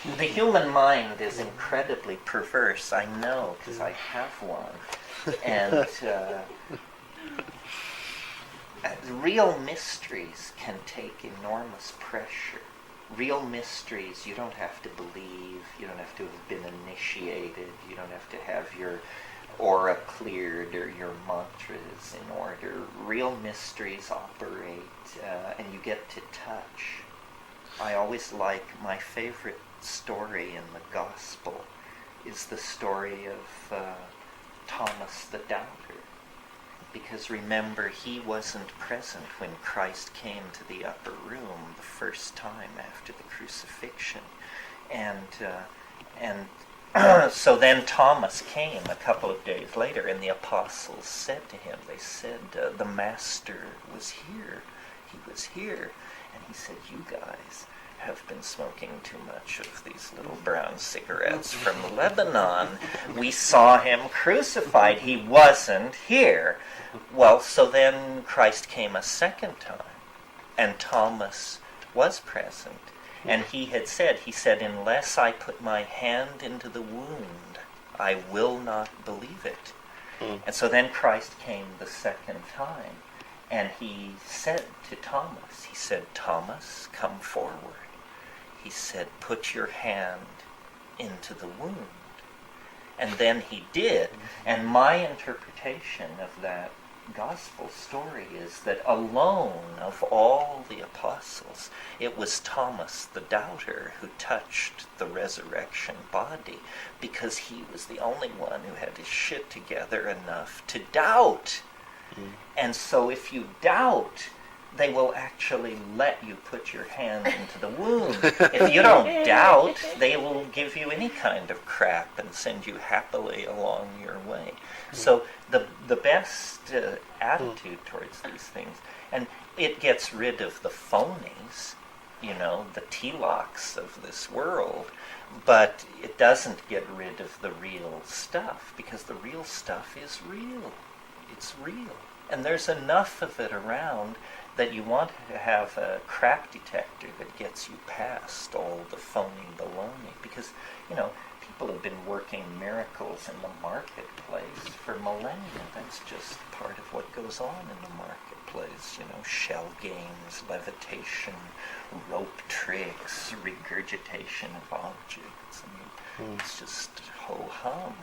The human mind is incredibly perverse. I know, because I have one. And real mysteries can take enormous pressure. Real mysteries, you don't have to believe, you don't have to have been initiated, you don't have to have your aura cleared or your mantras in order. Real mysteries operate, and you get to touch. I always like, my favorite story in the gospel is the story of Thomas the Doubter. Because remember, he wasn't present when Christ came to the upper room the first time after the crucifixion. And so then Thomas came a couple of days later, and the apostles said to him, they said, the Master was here. He was here. And he said, you guys have been smoking too much of these little brown cigarettes from Lebanon. We saw him crucified. He wasn't here. Well, so then Christ came a second time, and Thomas was present. And he said, unless I put my hand into the wound, I will not believe it. And so then Christ came the second time, and he said to Thomas, he said, Thomas, come forward. He said, put your hand into the wound. And then he did. And my interpretation of that gospel story is that alone of all the apostles, it was Thomas the Doubter who touched the resurrection body, because he was the only one who had his shit together enough to doubt. And so if you doubt, they will actually let you put your hand into the wound. If you don't doubt, they will give you any kind of crap and send you happily along your way. So the best attitude towards these things, and it gets rid of the phonies, the Telocs of this world, but it doesn't get rid of the real stuff, because the real stuff is real. It's real. And there's enough of it around that you want to have a crap detector that gets you past all the phony baloney. Because, people have been working miracles in the marketplace for millennia. That's just part of what goes on in the marketplace. Shell games, levitation, rope tricks, regurgitation of objects. It's just ho-hum.